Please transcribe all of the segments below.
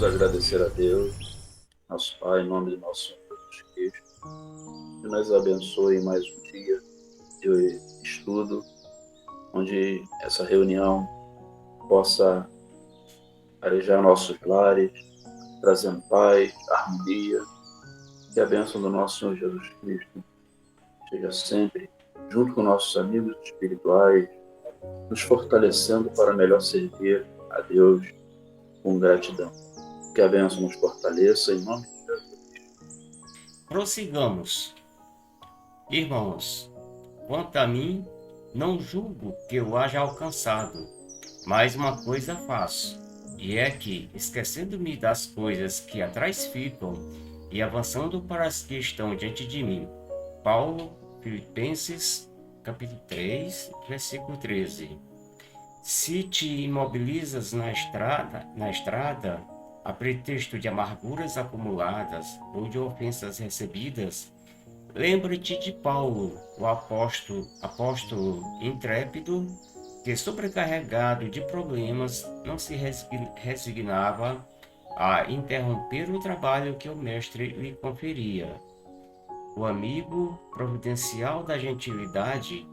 agradecer a Deus, nosso Pai, em nome de nosso Senhor Jesus Cristo, que nos abençoe em mais um dia de estudo, onde essa reunião possa arejar nossos lares, trazendo paz, harmonia, que a bênção do nosso Senhor Jesus Cristo esteja sempre junto com nossos amigos espirituais, nos fortalecendo para melhor servir a Deus com gratidão. Que a bênção nos fortaleça em nome de Jesus. Prossigamos. Irmãos, quanto a mim, não julgo que eu haja alcançado, mas uma coisa faço, e é que, esquecendo-me das coisas que atrás ficam e avançando para as que estão diante de mim. Paulo, Filipenses, capítulo 3, versículo 13. Se te imobilizas na estrada, a pretexto de amarguras acumuladas ou de ofensas recebidas, lembra-te de Paulo, o apóstolo intrépido, que sobrecarregado de problemas não se resignava a interromper o trabalho que o mestre lhe conferia. O amigo providencial da gentilidade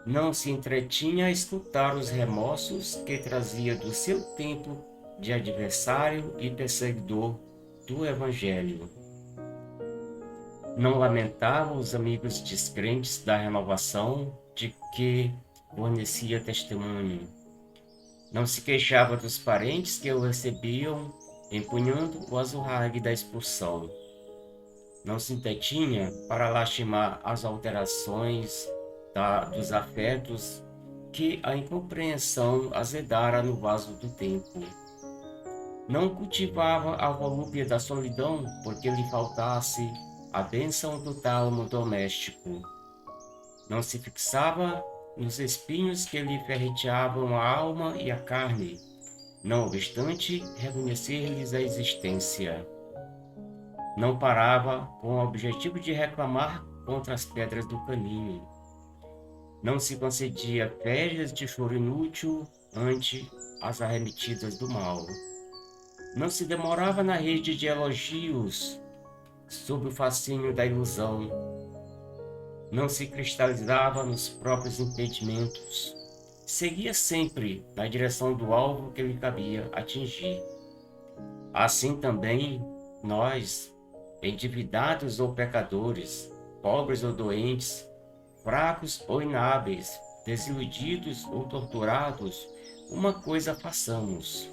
não se entretinha a escutar os remorsos que trazia do seu tempo de adversário e perseguidor do Evangelho. Não lamentava os amigos descrentes da renovação de que fornecia testemunho. Não se queixava dos parentes que o recebiam, empunhando o azurrague da expulsão. Não se entretinha para lastimar as alterações dos afetos que a incompreensão azedara no vaso do tempo. Não cultivava a volúpia da solidão porque lhe faltasse a bênção do tálamo doméstico. Não se fixava nos espinhos que lhe ferreteavam a alma e a carne, não obstante reconhecer-lhes a existência. Não parava com o objetivo de reclamar contra as pedras do caminho. Não se concedia férias de choro inútil ante as arremetidas do mal. Não se demorava na rede de elogios sob o fascínio da ilusão. Não se cristalizava nos próprios impedimentos. Seguia sempre na direção do alvo que lhe cabia atingir. Assim também, nós, endividados ou pecadores, pobres ou doentes, fracos ou inábeis, desiludidos ou torturados, uma coisa façamos.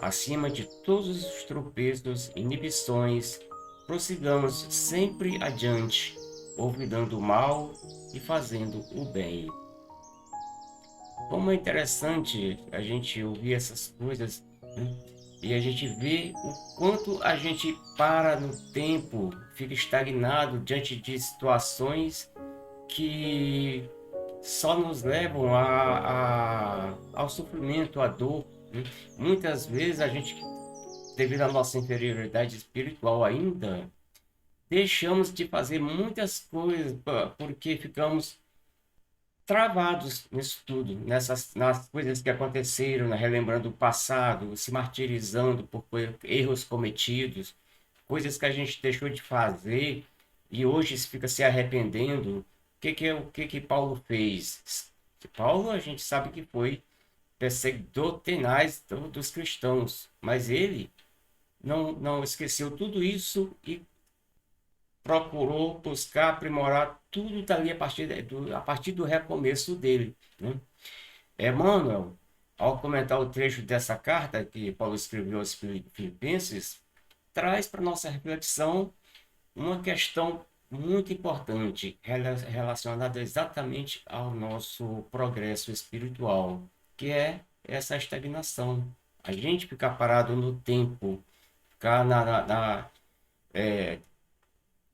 Acima de todos os tropeços e inibições, prossigamos sempre adiante, olvidando o mal e fazendo o bem. Como é interessante a gente ouvir essas coisas, né? E a gente vê o quanto a gente para no tempo, fica estagnado diante de situações que só nos levam ao sofrimento, à dor, né? Muitas vezes a gente, devido à nossa inferioridade espiritual ainda, deixamos de fazer muitas coisas porque ficamos travados nisso tudo, nas coisas que aconteceram, né? Relembrando o passado, se martirizando por erros cometidos, coisas que a gente deixou de fazer e hoje fica se arrependendo. O que que Paulo fez? Paulo, a gente sabe que foi perseguidor tenaz dos cristãos, mas ele não esqueceu tudo isso e procurou buscar aprimorar tudo dali a partir do recomeço dele, né? Emmanuel, ao comentar o trecho dessa carta que Paulo escreveu aos Filipenses, traz para nossa reflexão uma questão muito importante relacionada exatamente ao nosso progresso espiritual, que é essa estagnação. A gente ficar parado no tempo, ficar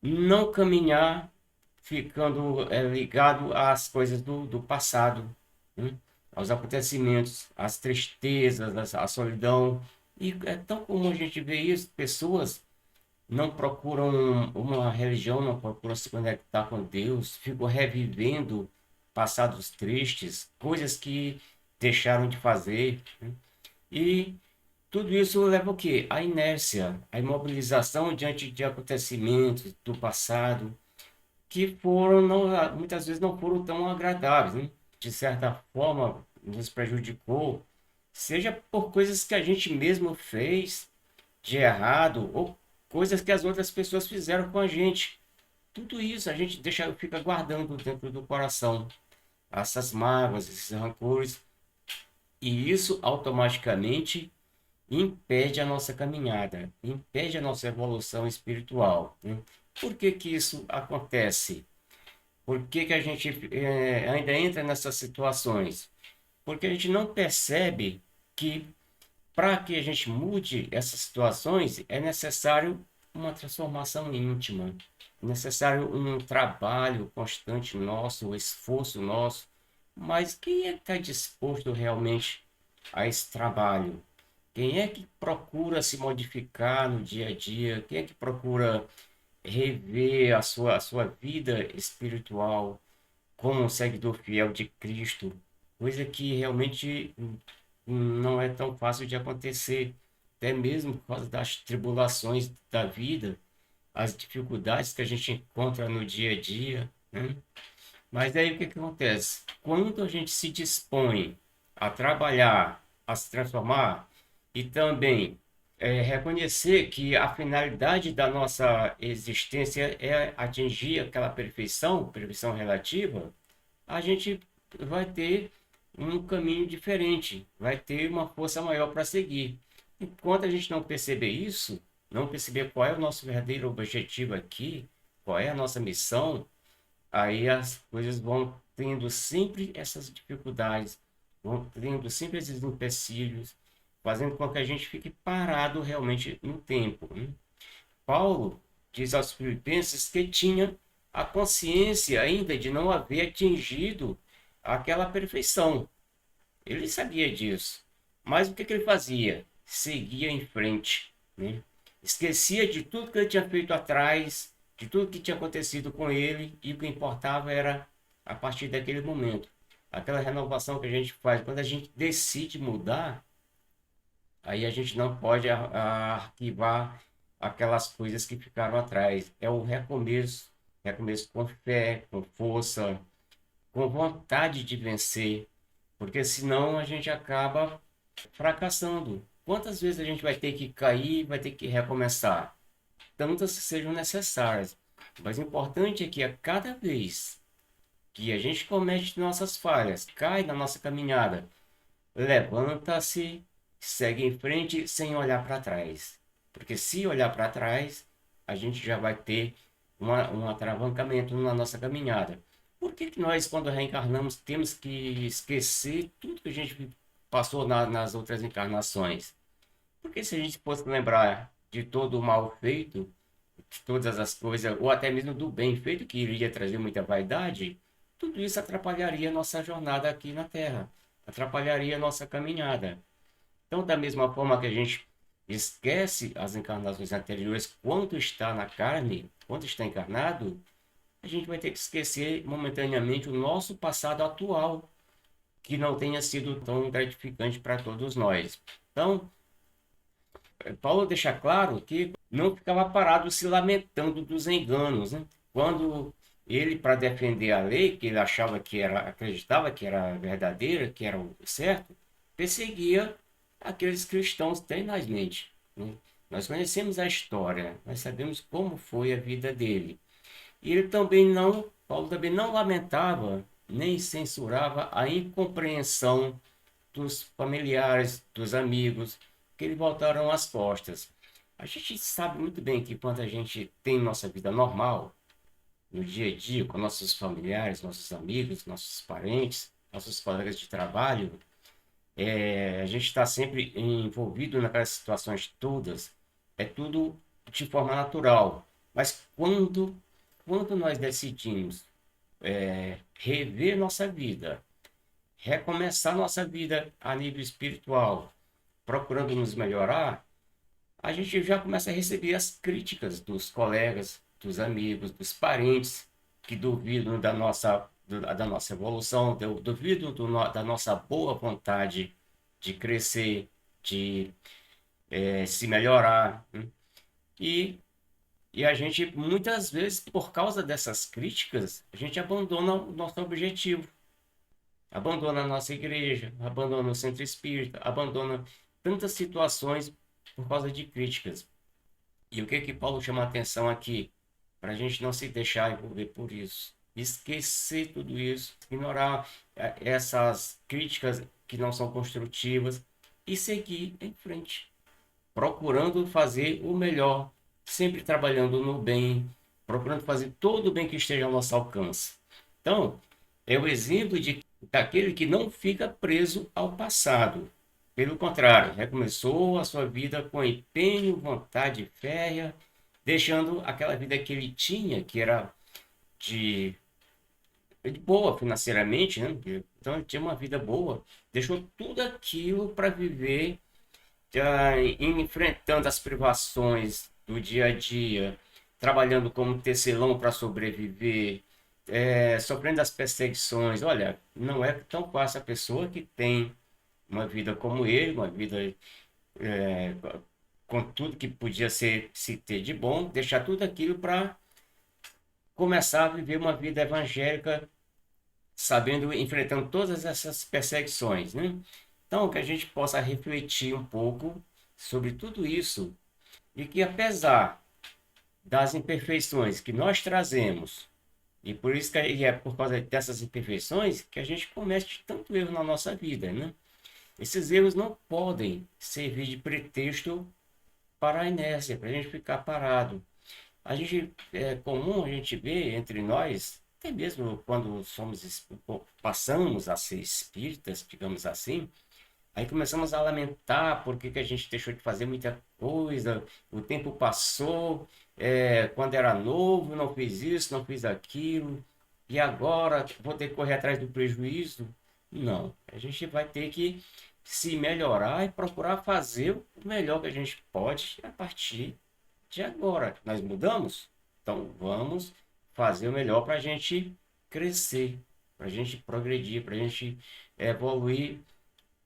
não caminhar ficando ligado às coisas do passado, né? Aos acontecimentos, às tristezas, à solidão. E é tão comum a gente ver isso, pessoas não procuram uma religião, não procuram se conectar com Deus, ficam revivendo passados tristes, coisas que deixaram de fazer, né? E tudo isso leva o quê? A inércia, a imobilização diante de acontecimentos do passado que foram, não, muitas vezes não foram tão agradáveis, né? De certa forma, nos prejudicou, seja por coisas que a gente mesmo fez de errado ou coisas que as outras pessoas fizeram com a gente. Tudo isso a gente deixa, fica guardando dentro do coração, essas mágoas, esses rancores, e isso automaticamente impede a nossa caminhada, impede a nossa evolução espiritual, né? Por que que isso acontece? Por que que a gente ainda entra nessas situações? Porque a gente não percebe que para que a gente mude essas situações é necessário uma transformação íntima, é necessário um trabalho constante nosso, um esforço nosso. Mas quem é que está disposto realmente a esse trabalho? Quem é que procura se modificar no dia a dia? Quem é que procura rever a sua vida espiritual como um seguidor fiel de Cristo? Coisa que realmente não é tão fácil de acontecer, até mesmo por causa das tribulações da vida, as dificuldades que a gente encontra no dia a dia, né? Mas aí o que que acontece? Quando a gente se dispõe a trabalhar, a se transformar e também reconhecer que a finalidade da nossa existência é atingir aquela perfeição, perfeição relativa, a gente vai ter um caminho diferente, vai ter uma força maior para seguir. Enquanto a gente não perceber isso, não perceber qual é o nosso verdadeiro objetivo aqui, qual é a nossa missão, aí as coisas vão tendo sempre essas dificuldades, vão tendo sempre esses empecilhos, fazendo com que a gente fique parado realmente no tempo, né? Paulo diz aos Filipenses que tinha a consciência ainda de não haver atingido aquela perfeição. Ele sabia disso. Mas o que que ele fazia? Seguia em frente, né? Esquecia de tudo que ele tinha feito atrás, de tudo que tinha acontecido com ele, e o que importava era a partir daquele momento. Aquela renovação que a gente faz, quando a gente decide mudar, aí a gente não pode arquivar aquelas coisas que ficaram atrás. É o recomeço, recomeço com fé, com força, com vontade de vencer, porque senão a gente acaba fracassando. Quantas vezes a gente vai ter que cair, vai ter que recomeçar? Tantas que sejam necessárias. Mas o importante é que a cada vez que a gente comete nossas falhas, cai na nossa caminhada, levanta-se, segue em frente sem olhar para trás. Porque se olhar para trás, a gente já vai ter um atravancamento na nossa caminhada. Por que que nós, quando reencarnamos, temos que esquecer tudo que a gente passou nas outras encarnações? Porque se a gente fosse lembrar de todo o mal feito, de todas as coisas, ou até mesmo do bem feito, que iria trazer muita vaidade, tudo isso atrapalharia a nossa jornada aqui na Terra, atrapalharia a nossa caminhada. Então, da mesma forma que a gente esquece as encarnações anteriores quando está na carne, quando está encarnado, a gente vai ter que esquecer momentaneamente o nosso passado atual, que não tenha sido tão gratificante para todos nós. Então, Paulo deixa claro que não ficava parado se lamentando dos enganos, né? Quando ele, para defender a lei, que ele achava que era, acreditava que era verdadeira, que era o certo, perseguia aqueles cristãos tenazmente, né? Nós conhecemos a história, nós sabemos como foi a vida dele. E ele também não, Paulo também não lamentava nem censurava a incompreensão dos familiares, dos amigos, que lhe voltaram as costas. A gente sabe muito bem que quando a gente tem nossa vida normal, no dia a dia, com nossos familiares, nossos amigos, nossos parentes, nossos colegas de trabalho, a gente está sempre envolvido naquelas situações todas, é tudo de forma natural. Mas quando nós decidimos rever nossa vida, recomeçar nossa vida a nível espiritual, procurando nos melhorar, a gente já começa a receber as críticas dos colegas, dos amigos, dos parentes que duvidam da nossa evolução, duvidam da nossa boa vontade de crescer, de se melhorar, né? E, e a gente, muitas vezes, por causa dessas críticas, a gente abandona o nosso objetivo, abandona a nossa igreja, abandona o centro espírita, abandona tantas situações por causa de críticas. E o que que Paulo chama a atenção aqui? Para a gente não se deixar envolver por isso. Esquecer tudo isso, ignorar essas críticas que não são construtivas e seguir em frente, procurando fazer o melhor, sempre trabalhando no bem, procurando fazer todo o bem que esteja ao nosso alcance. Então, é o exemplo daquele que não fica preso ao passado. Pelo contrário, recomeçou a sua vida com empenho, vontade férrea, deixando aquela vida que ele tinha, que era de, de boa financeiramente, né? Então ele tinha uma vida boa, deixou tudo aquilo para viver, enfrentando as privações do dia a dia, trabalhando como tecelão para sobreviver, sofrendo as perseguições. Olha, não é tão fácil a pessoa que tem uma vida como ele, uma vida é, com tudo que podia ser se ter de bom, deixar tudo aquilo para começar a viver uma vida evangélica, sabendo, enfrentando todas essas perseguições, né? Então, que a gente possa refletir um pouco sobre tudo isso e que, apesar das imperfeições que nós trazemos, e por isso que é por causa dessas imperfeições que a gente comete tanto erro na nossa vida, né? Esses erros não podem servir de pretexto para a inércia, para a gente ficar parado. A gente é comum a gente ver entre nós, até mesmo quando passamos a ser espíritas, digamos assim, aí começamos a lamentar porque que a gente deixou de fazer muita coisa, o tempo passou, quando era novo, não fiz isso, não fiz aquilo, e agora vou ter que correr atrás do prejuízo. Não, a gente vai ter que se melhorar e procurar fazer o melhor que a gente pode a partir de agora. Nós mudamos? Então vamos fazer o melhor para a gente crescer, para a gente progredir, para a gente evoluir,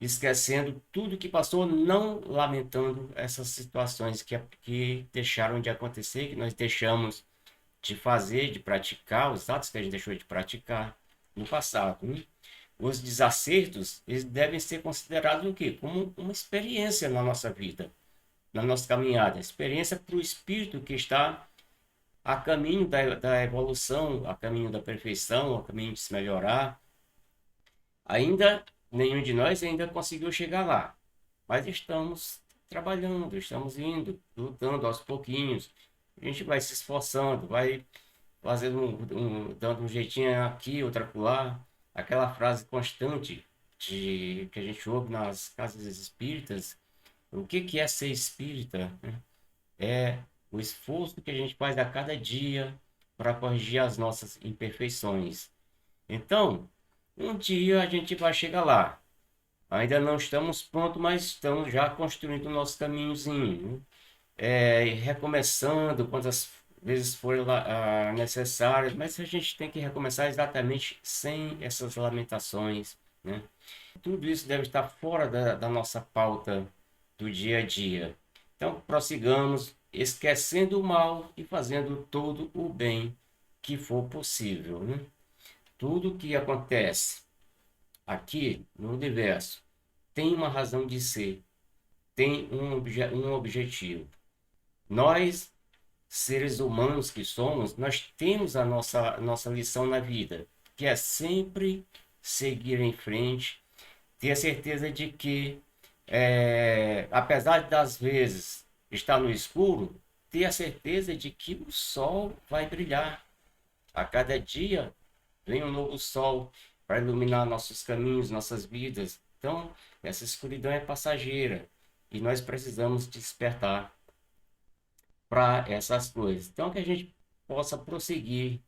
esquecendo tudo que passou, não lamentando essas situações que deixaram de acontecer, que nós deixamos de fazer, de praticar, os atos que a gente deixou de praticar no passado, né? Os desacertos, eles devem ser considerados o quê? Como uma experiência na nossa vida, na nossa caminhada, experiência para o espírito que está a caminho da evolução, a caminho da perfeição, a caminho de se melhorar. Ainda nenhum de nós ainda conseguiu chegar lá, mas estamos trabalhando, estamos indo, lutando aos pouquinhos. A gente vai se esforçando, vai fazendo dando um jeitinho aqui, outro acolá. Aquela frase constante que a gente ouve nas casas espíritas. O que é ser espírita, né? É o esforço que a gente faz a cada dia para corrigir as nossas imperfeições. Então, um dia a gente vai chegar lá. Ainda não estamos prontos, mas estamos já construindo o nosso caminhozinho, né? E recomeçando quantas vezes for necessário, mas a gente tem que recomeçar exatamente sem essas lamentações, né? Tudo isso deve estar fora da nossa pauta do dia a dia. Então, prossigamos, esquecendo o mal e fazendo todo o bem que for possível, né? Tudo que acontece aqui no universo tem uma razão de ser, tem um objetivo. Nós, seres humanos que somos, nós temos a nossa lição na vida, que é sempre seguir em frente, ter a certeza de que, apesar das vezes estar no escuro, ter a certeza de que o sol vai brilhar. A cada dia vem um novo sol para iluminar nossos caminhos, nossas vidas. Então, essa escuridão é passageira e nós precisamos despertar para essas coisas. Então, que a gente possa prosseguir,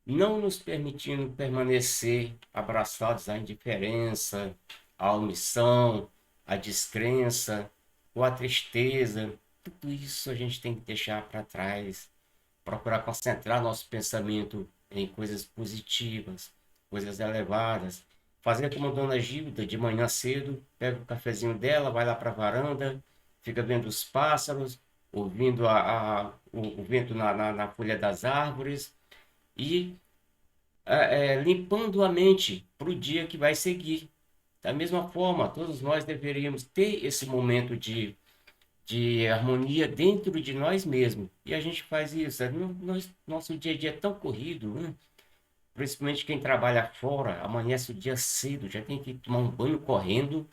não nos permitindo permanecer abraçados à indiferença, à omissão, à descrença ou à tristeza. Tudo isso a gente tem que deixar para trás, procurar concentrar nosso pensamento em coisas positivas, coisas elevadas. Fazer como Dona Gilda, de manhã cedo, pega o cafezinho dela, vai lá para a varanda, fica vendo os pássaros, ouvindo o vento na folha das árvores e limpando a mente para o dia que vai seguir. Da mesma forma, todos nós deveríamos ter esse momento de harmonia dentro de nós mesmos. E a gente faz isso. Nosso dia a dia é tão corrido, né? Principalmente quem trabalha fora, amanhece o dia cedo, já tem que tomar um banho correndo,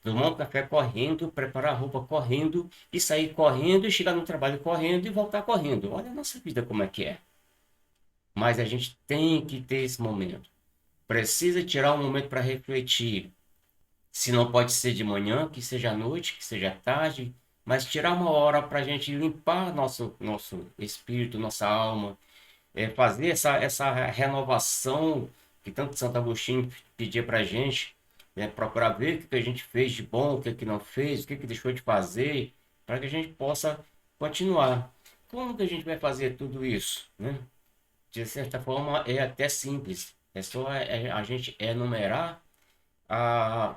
tomar um café correndo, preparar a roupa correndo, e sair correndo, e chegar no trabalho correndo e voltar correndo. Olha a nossa vida como é que é. Mas a gente tem que ter esse momento. Precisa tirar um momento para refletir. Se não pode ser de manhã, que seja à noite, que seja à tarde, mas tirar uma hora para a gente limpar nosso espírito, nossa alma, fazer essa renovação que tanto Santo Agostinho pedia para a gente, procurar ver o que a gente fez de bom, o que não fez, o que deixou de fazer, para que a gente possa continuar. Como que a gente vai fazer tudo isso, né? De certa forma, é até simples. É só a gente enumerar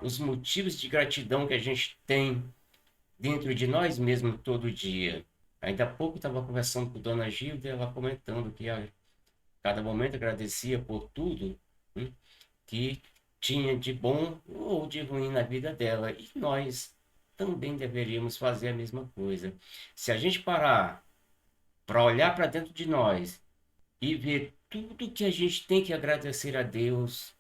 os motivos de gratidão que a gente tem dentro de nós mesmos todo dia. Ainda há pouco estava conversando com a Dona Gilda, ela comentando que a cada momento agradecia por tudo, né, que tinha de bom ou de ruim na vida dela. E nós também deveríamos fazer a mesma coisa. Se a gente parar para olhar para dentro de nós e ver tudo que a gente tem que agradecer a Deus,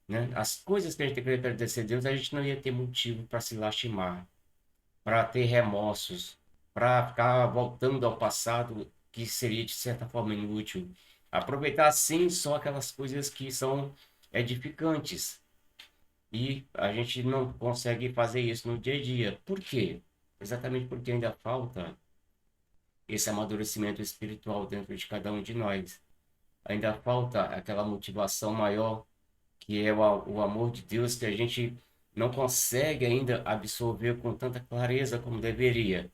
né? As coisas que a gente tem que agradecer a Deus, a gente não ia ter motivo para se lastimar, para ter remorsos, para ficar voltando ao passado, que seria de certa forma inútil. Aproveitar sim só aquelas coisas que são edificantes. E a gente não consegue fazer isso no dia a dia. Por quê? Exatamente porque ainda falta esse amadurecimento espiritual dentro de cada um de nós. Ainda falta aquela motivação maior que é o amor de Deus que a gente não consegue ainda absorver com tanta clareza como deveria.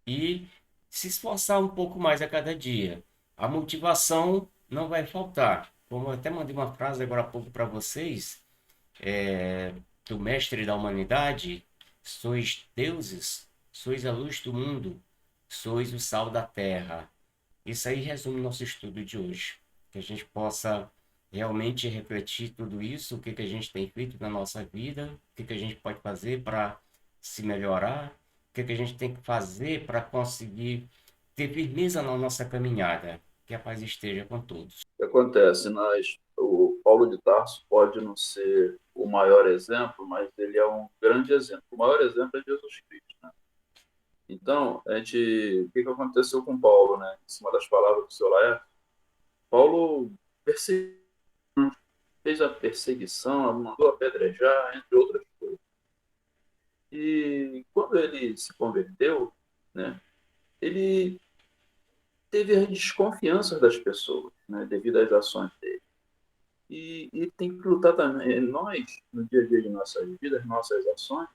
E se esforçar um pouco mais a cada dia. A motivação não vai faltar. Como eu até mandei uma frase agora há pouco para vocês, do mestre da humanidade: sois deuses, sois a luz do mundo, sois o sal da terra. Isso aí resume nosso estudo de hoje. Que a gente possa realmente refletir tudo isso, o que que a gente tem feito na nossa vida, o que que a gente pode fazer para se melhorar, o que que a gente tem que fazer para conseguir ter firmeza na nossa caminhada. Que a paz esteja com todos. O que acontece? O Paulo de Tarso pode não ser o maior exemplo, mas ele é um grande exemplo. O maior exemplo é Jesus Cristo, né? Então, o que aconteceu com Paulo, né? Em cima das palavras do seu Laerte, Paulo fez a perseguição, mandou apedrejar, entre outras coisas. E quando ele se converteu, né, ele teve a desconfiança das pessoas, né, devido às ações dele. E tem que lutar também. Nós, no dia a dia de nossas vidas, nossas ações,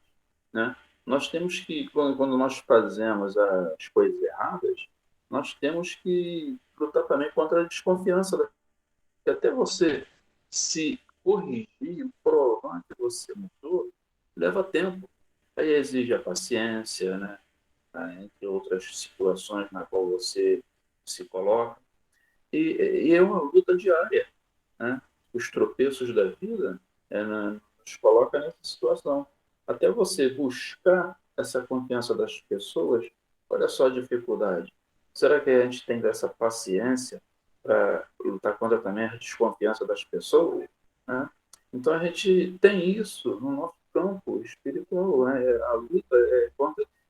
né, nós temos que, quando nós fazemos as coisas erradas, nós temos que lutar também contra a desconfiança. Que até você se corrigir, provar que você mudou, leva tempo. Aí exige a paciência, né? Entre outras situações na qual você se coloca. E é uma luta diária, né? Os tropeços da vida nos coloca nessa situação. Até você buscar essa confiança das pessoas, olha só a dificuldade. Será que a gente tem dessa paciência para lutar contra também a desconfiança das pessoas? Né? Então a gente tem isso no nosso campo espiritual. Né? A luta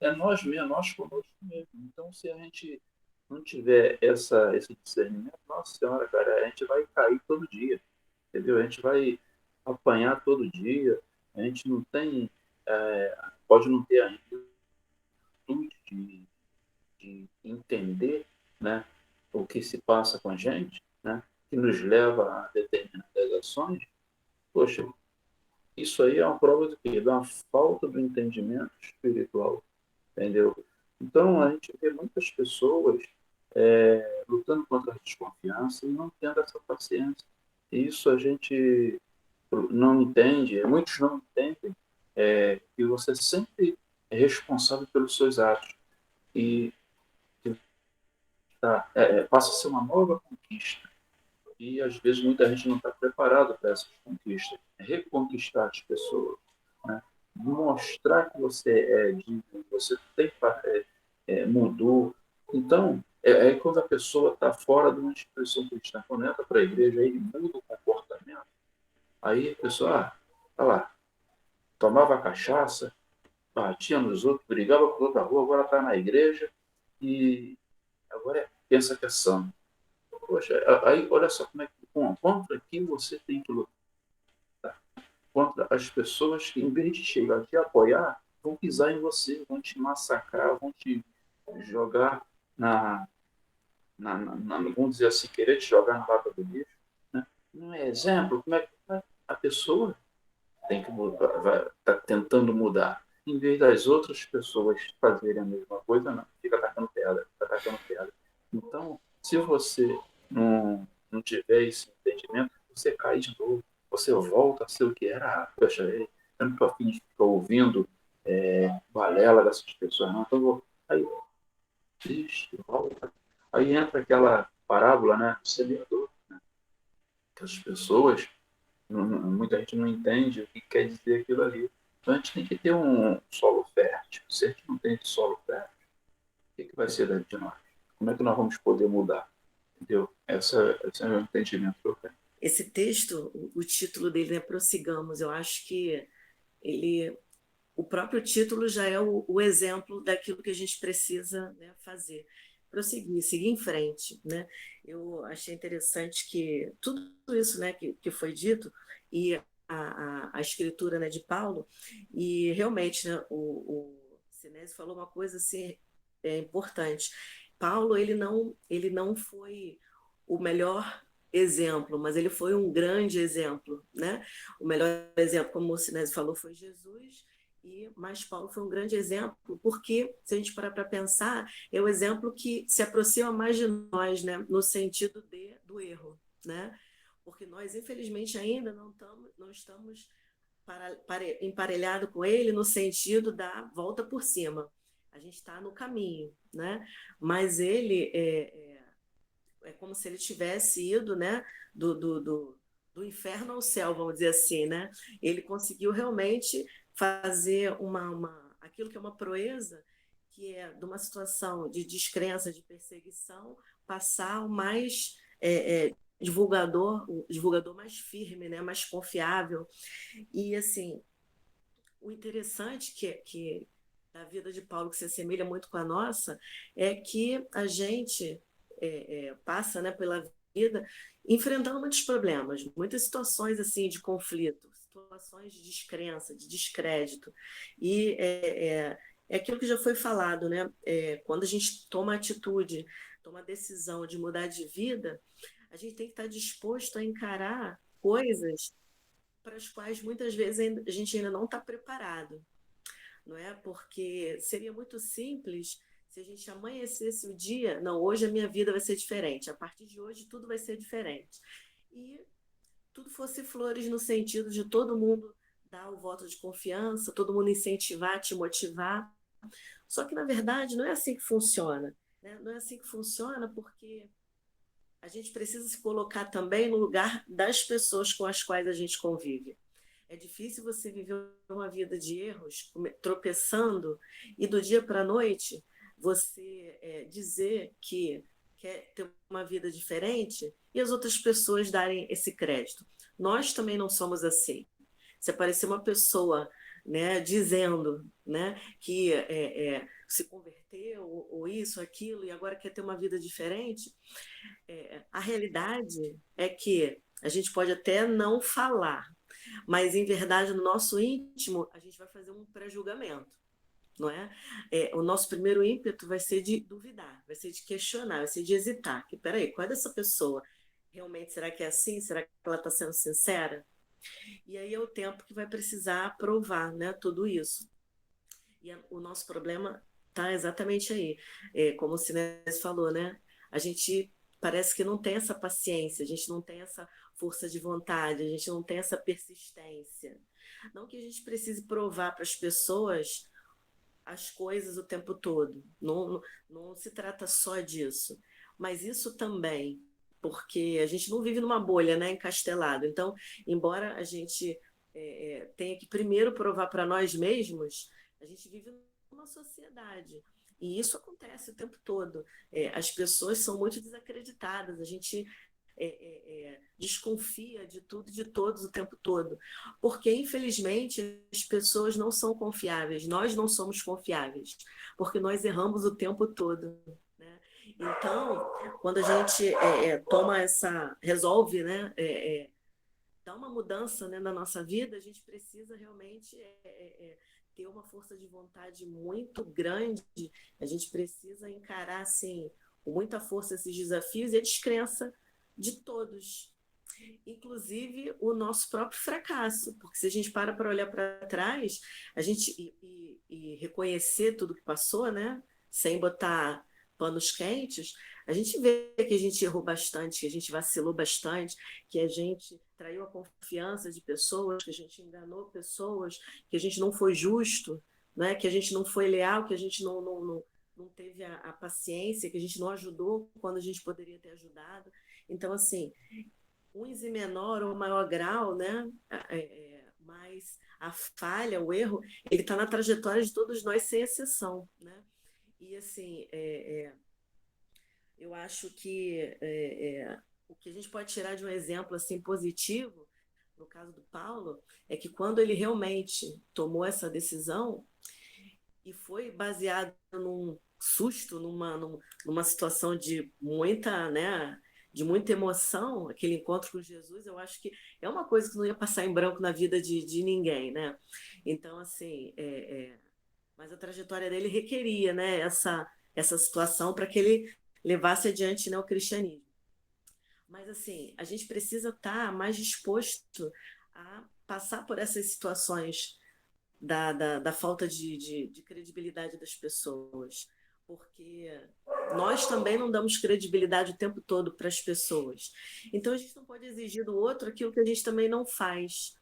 é nós mesmos, nós conosco mesmo. Então se a gente não tiver esse discernimento, nossa senhora, cara, a gente vai cair todo dia, entendeu? A gente vai apanhar todo dia, a gente não tem, pode não ter ainda de entender, né, o que se passa com a gente, né, que nos leva a determinadas ações. Poxa, isso aí é uma prova do quê? Da falta do entendimento espiritual, entendeu? Então, a gente vê muitas pessoas lutando contra a desconfiança e não tendo essa paciência. E isso a gente não entende, muitos não entendem, que você sempre é responsável pelos seus atos e passa a ser uma nova conquista. E às vezes muita gente não está preparada para essas conquistas. Reconquistar as pessoas, né? Mostrar que você é digno, você tem, mudou. Então, é quando a pessoa está fora de uma instituição cristã, quando entra para a igreja, aí muda o comportamento. Aí a pessoa, tá lá, tomava cachaça, batia nos outros, brigava com outra rua, agora está na igreja e agora pensa que é santo. Poxa, aí olha só como é que contra quem você tem que lutar, contra as pessoas que, em vez de chegar a te apoiar, vão pisar em você, vão te massacrar, vão te jogar vamos dizer assim, querer te jogar na lata do lixo. Né? Não é exemplo? Como é que a pessoa tem que mudar, está tentando mudar? Em vez das outras pessoas fazerem a mesma coisa, não. Fica atacando pedra, fica atacando pedra. Então, se você não tiver esse entendimento, você cai de novo. Você volta a ser o que era. Poxa, eu não estou afim de ficar ouvindo balela dessas pessoas, não. Então, aí, desiste, volta. Aí entra aquela parábola, né? Do semeador. Né? Que as pessoas, muita gente não entende o que quer dizer aquilo ali. Então, a gente tem que ter um solo fértil. Se a gente não tem esse solo fértil, o que vai ser de nós? Como é que nós vamos poder mudar? Entendeu? Esse é o meu entendimento que eu tenho. Esse texto, o título dele é Prossigamos. Eu acho que o próprio título já é o exemplo daquilo que a gente precisa, né, fazer. Prosseguir, seguir em frente. Né? Eu achei interessante que tudo isso, né, que foi dito, e a escritura, né, de Paulo, e realmente, né, o Sinésio falou uma coisa assim, importante. Paulo, ele não foi o melhor exemplo, mas ele foi um grande exemplo. Né? O melhor exemplo, como o Sinésio falou, foi Jesus, mas Paulo foi um grande exemplo, porque, se a gente parar para pensar, é o exemplo que se aproxima mais de nós, né, no sentido do erro. Né? Porque nós, infelizmente, ainda não estamos emparelhados com ele no sentido da volta por cima. A gente está no caminho, né? Mas ele é como se ele tivesse ido, né, do inferno ao céu, vamos dizer assim, né? Ele conseguiu realmente fazer aquilo que é uma proeza, que é de uma situação de descrença, de perseguição, passar o divulgador mais firme, né, mais confiável. E assim, o interessante que da vida de Paulo, que se assemelha muito com a nossa, é que a gente passa, né, pela vida enfrentando muitos problemas, muitas situações assim de conflito, situações de descrença, de descrédito. E é aquilo que já foi falado, né? Quando a gente toma atitude, toma decisão de mudar de vida, a gente tem que estar disposto a encarar coisas para as quais muitas vezes a gente ainda não está preparado, não é? Porque seria muito simples se a gente amanhecesse o dia, não, hoje a minha vida vai ser diferente, a partir de hoje tudo vai ser diferente. E tudo fosse flores no sentido de todo mundo dar o voto de confiança, todo mundo incentivar, te motivar. Só que, na verdade, não é assim que funciona. Né? Não é assim que funciona porque a gente precisa se colocar também no lugar das pessoas com as quais a gente convive. É difícil você viver uma vida de erros, tropeçando, e do dia para a noite você dizer que quer ter uma vida diferente e as outras pessoas darem esse crédito. Nós também não somos assim. Se aparecer uma pessoa, né, dizendo, né, que se converteu, ou isso, aquilo, e agora quer ter uma vida diferente, a realidade é que a gente pode até não falar, mas em verdade, no nosso íntimo, a gente vai fazer um pré-julgamento, não é? O nosso primeiro ímpeto vai ser de duvidar, vai ser de questionar, vai ser de hesitar. Que, peraí, qual é dessa pessoa? Realmente, será que é assim? Será que ela está sendo sincera? E aí é o tempo que vai precisar provar, né, tudo isso. E o nosso problema está exatamente aí. Como o Sinés falou, né? A gente parece que não tem essa paciência, a gente não tem essa força de vontade, a gente não tem essa persistência. Não que a gente precise provar para as pessoas as coisas o tempo todo. Não se trata só disso. Mas isso também, porque a gente não vive numa bolha, né, encastelado. Então, embora a gente tenha que primeiro provar para nós mesmos, a gente vive numa sociedade. E isso acontece o tempo todo. As pessoas são muito desacreditadas, a gente desconfia de tudo e de todos o tempo todo. Porque, infelizmente, as pessoas não são confiáveis, nós não somos confiáveis, porque nós erramos o tempo todo. Né? Então, quando a gente toma resolve, né, dar uma mudança, né, na nossa vida, a gente precisa realmente ter uma força de vontade muito grande, a gente precisa encarar assim, com muita força esses desafios e a descrença de todos, inclusive o nosso próprio fracasso, porque se a gente para olhar para trás, a gente e reconhecer tudo que passou, né, sem botar panos quentes, a gente vê que a gente errou bastante, que a gente vacilou bastante, que a gente traiu a confiança de pessoas, que a gente enganou pessoas, que a gente não foi justo, né, que a gente não foi leal, que a gente não teve a paciência, que a gente não ajudou quando a gente poderia ter ajudado. Então, assim, uns em menor ou maior grau, né? Mas a falha, o erro, ele está na trajetória de todos nós, sem exceção, né? E assim, eu acho que o que a gente pode tirar de um exemplo assim positivo, no caso do Paulo, é que quando ele realmente tomou essa decisão e foi baseado num susto, numa situação de muita emoção, aquele encontro com Jesus, eu acho que é uma coisa que não ia passar em branco na vida de ninguém, né? Então, assim, mas a trajetória dele requeria, né, essa situação para que ele levasse adiante, né, o cristianismo. Mas, assim, a gente precisa estar mais disposto a passar por essas situações da falta de credibilidade das pessoas, porque nós também não damos credibilidade o tempo todo para as pessoas. Então a gente não pode exigir do outro aquilo que a gente também não faz,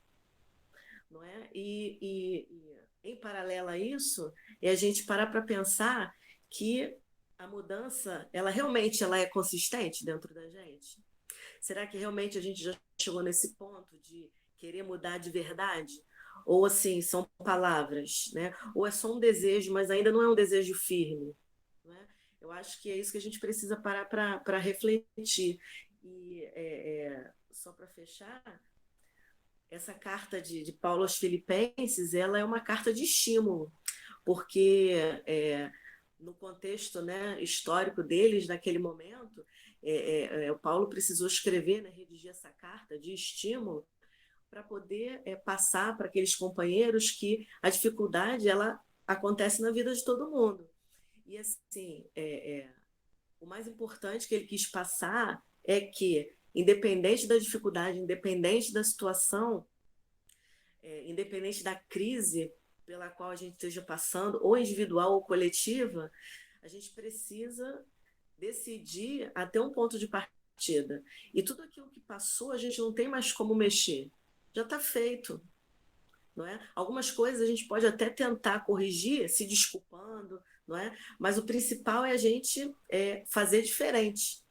não é? E em paralelo a isso, é a gente parar para pensar que a mudança, ela é consistente dentro da gente? Será que realmente a gente já chegou nesse ponto de querer mudar de verdade? Ou assim, são palavras, né? Ou é só um desejo, mas ainda não é um desejo firme, né? Eu acho que é isso que a gente precisa parar para refletir. E só para fechar, essa carta de Paulo aos Filipenses, ela é uma carta de estímulo, porque no contexto, né, histórico deles naquele momento, o Paulo precisou escrever, né, redigir essa carta de estímulo para poder passar para aqueles companheiros que a dificuldade ela acontece na vida de todo mundo. E assim, o mais importante que ele quis passar é que, independente da dificuldade, independente da situação, independente da crise pela qual a gente esteja passando, ou individual ou coletiva, a gente precisa decidir até um ponto de partida. E tudo aquilo que passou, a gente não tem mais como mexer. Já está feito. Não é? Algumas coisas a gente pode até tentar corrigir, se desculpando, não é? Mas o principal é a gente fazer diferente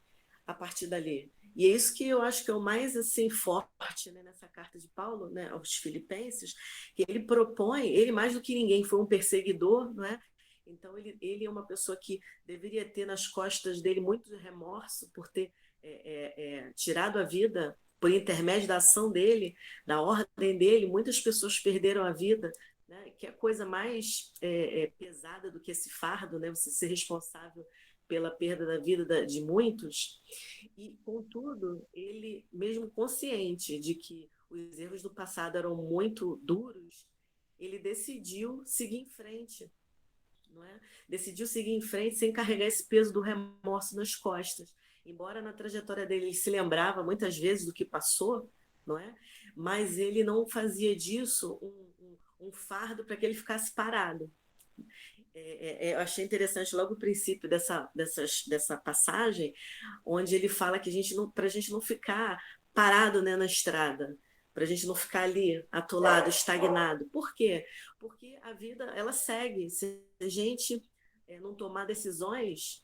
a partir dali. E é isso que eu acho que é o mais assim forte, né, nessa carta de Paulo, né, aos Filipenses, que ele propõe, ele mais do que ninguém foi um perseguidor, não é? Então ele é uma pessoa que deveria ter nas costas dele muito remorso por ter tirado a vida por intermédio da ação dele, da ordem dele. Muitas pessoas perderam a vida, né? Que é a coisa mais pesada do que esse fardo, né? Você ser responsável pela perda da vida de muitos. E, contudo, ele, mesmo consciente de que os erros do passado eram muito duros, ele decidiu seguir em frente, não é? Decidiu seguir em frente sem carregar esse peso do remorso nas costas. Embora na trajetória dele ele se lembrava muitas vezes do que passou, não é? Mas ele não fazia disso um fardo para que ele ficasse parado. Eu achei interessante logo o princípio dessa passagem, onde ele fala que para a gente não ficar parado, né, na estrada, para a gente não ficar ali atolado, estagnado. Por quê? Porque a vida ela segue. Se a gente não tomar decisões,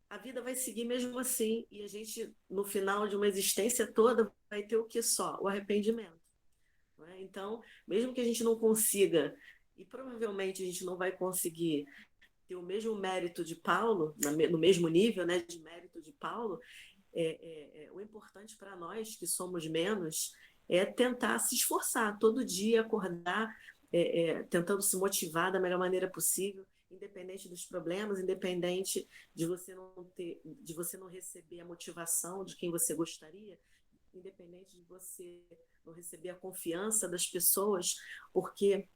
a vida vai seguir mesmo assim, e a gente, no final de uma existência toda, vai ter o que só? O arrependimento. Não é? Então, mesmo que a gente não consiga, e provavelmente a gente não vai conseguir ter o mesmo mérito de Paulo, no mesmo nível, né, de mérito de Paulo, o importante para nós que somos menos é tentar se esforçar todo dia, acordar, tentando se motivar da melhor maneira possível, independente dos problemas, independente de você não receber a motivação de quem você gostaria, independente de você não receber a confiança das pessoas, porque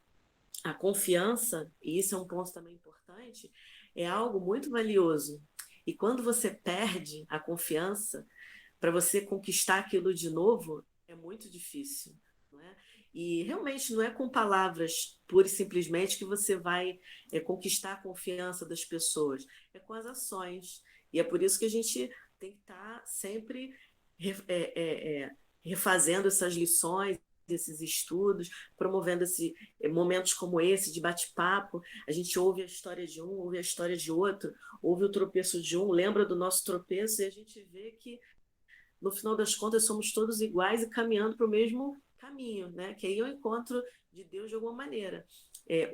a confiança, e isso é um ponto também importante, é algo muito valioso. E quando você perde a confiança, para você conquistar aquilo de novo, é muito difícil. Não é? E realmente não é com palavras pura e simplesmente que você vai conquistar a confiança das pessoas, é com as ações. E é por isso que a gente tem que estar sempre refazendo essas lições, desses estudos, promovendo momentos como esse de bate-papo. A gente ouve a história de um, ouve a história de outro, ouve o tropeço de um, lembra do nosso tropeço, e a gente vê que, no final das contas, somos todos iguais e caminhando para o mesmo caminho, né? Que aí é o encontro de Deus de alguma maneira.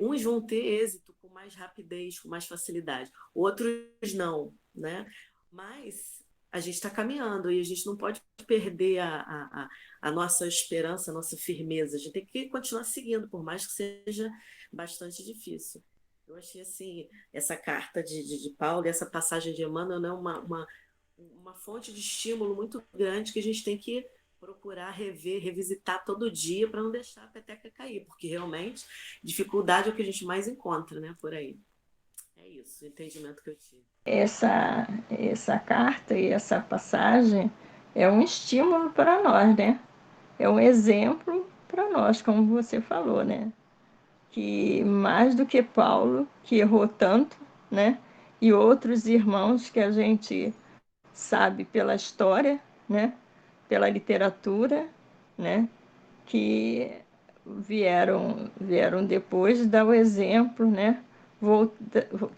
Uns vão ter êxito com mais rapidez, com mais facilidade, outros não, né? Mas a gente está caminhando e a gente não pode perder a nossa esperança, a nossa firmeza. A gente tem que continuar seguindo, por mais que seja bastante difícil. Eu achei assim, essa carta de Paulo e essa passagem de Emmanuel, né, uma fonte de estímulo muito grande que a gente tem que procurar rever, revisitar todo dia para não deixar a peteca cair, porque realmente dificuldade é o que a gente mais encontra, né, por aí. É isso, o entendimento que eu tive. Essa carta e essa passagem é um estímulo para nós, né? É um exemplo para nós, como você falou, né? Que mais do que Paulo, que errou tanto, né? E outros irmãos que a gente sabe pela história, né? Pela literatura, né? Que vieram depois dar o exemplo, né?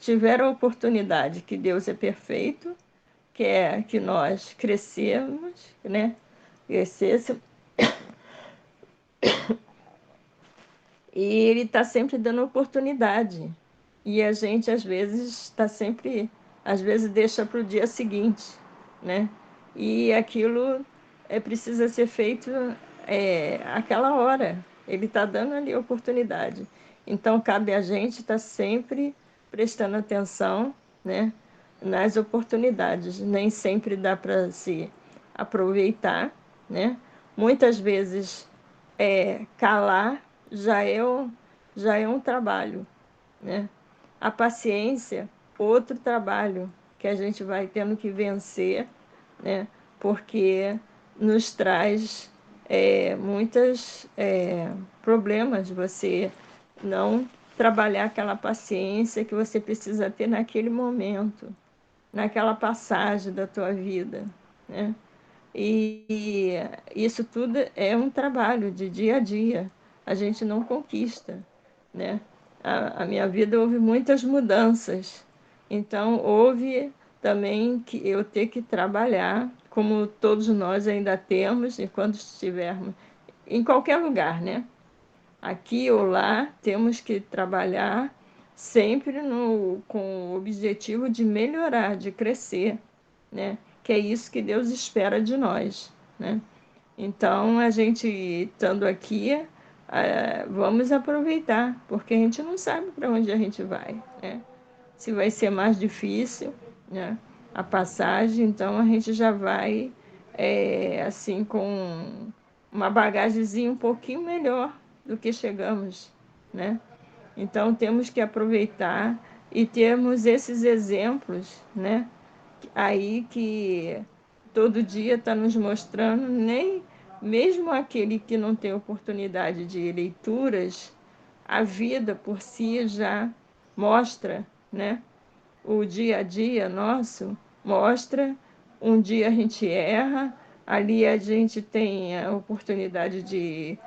Tiveram a oportunidade, que Deus é perfeito, quer que nós crescemos, né? Crescêssemos. E Ele está sempre dando oportunidade. E a gente, às vezes deixa para o dia seguinte, né? E aquilo precisa ser feito aquela hora. Ele está dando ali a oportunidade. Então, cabe a gente estar sempre prestando atenção, né, nas oportunidades. Nem sempre dá para se aproveitar, né? Muitas vezes, calar já é um trabalho, né? A paciência, outro trabalho que a gente vai tendo que vencer, né? Porque nos traz muitos problemas você não trabalhar aquela paciência que você precisa ter naquele momento, naquela passagem da tua vida, né? E isso tudo é um trabalho de dia a dia. A gente não conquista, né? A minha vida houve muitas mudanças. Então, houve também que eu ter que trabalhar, como todos nós ainda temos, enquanto estivermos em qualquer lugar, né? Aqui ou lá, temos que trabalhar sempre com o objetivo de melhorar, de crescer, né? Que é isso que Deus espera de nós, né? Então, a gente estando aqui, vamos aproveitar, porque a gente não sabe para onde a gente vai, né? Se vai ser mais difícil, né, a passagem, então a gente já vai, assim, com uma bagagemzinha um pouquinho melhor do que chegamos, né? Então, temos que aproveitar e termos esses exemplos, né? Aí que todo dia está nos mostrando, nem mesmo aquele que não tem oportunidade de leituras, a vida por si já mostra, né? O dia a dia nosso mostra, um dia a gente erra, Ali a gente tem a oportunidade de